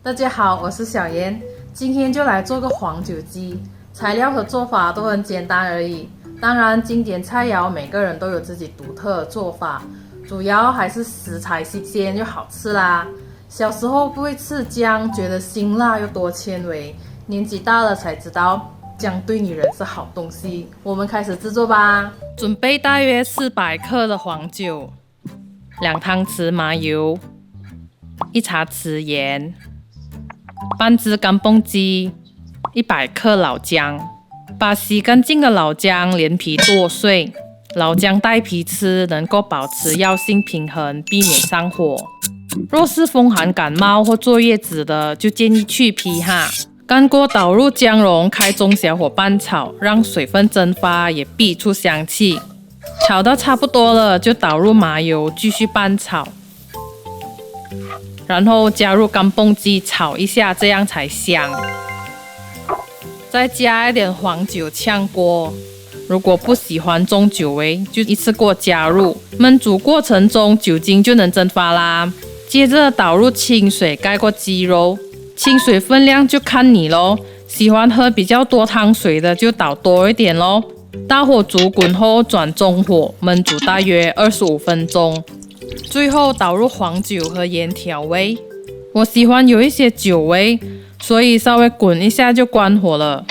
大家好，我是小妍，今天就来做个黄酒鸡。材料和做法都很简单而已。当然，经典菜肴每个人都有自己独特的做法，主要还是食材新鲜又好吃啦。小时候不会吃姜，觉得辛辣又多纤维，年纪大了才知道姜对女人是好东西。我们开始制作吧。准备大约400克的黄酒，2汤匙麻油，1茶匙盐，半只干蹦鸡，100克老姜。把洗干净的老姜连皮剁碎，老姜带皮吃，能够保持药性平衡，避免上火。若是风寒感冒或坐月子的，就建议去皮哈。干锅倒入姜蓉，开中小火拌炒，让水分蒸发，也逼出香气。炒到差不多了，就倒入麻油，继续拌炒。然后加入干蹦鸡炒一下，这样才香。再加一点黄酒炝锅，如果不喜欢重酒味，就一次过加入。焖煮过程中酒精就能蒸发啦。接着倒入清水盖过鸡肉，清水分量就看你咯，喜欢喝比较多汤水的就倒多一点咯。大火煮滚后转中火焖煮大约25分钟，最后倒入黄酒和盐调味。我喜欢有一些酒味，所以稍微滚一下就关火了。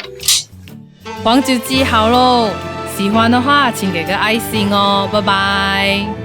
黄酒鸡好喽，喜欢的话请给个爱心哦，拜拜。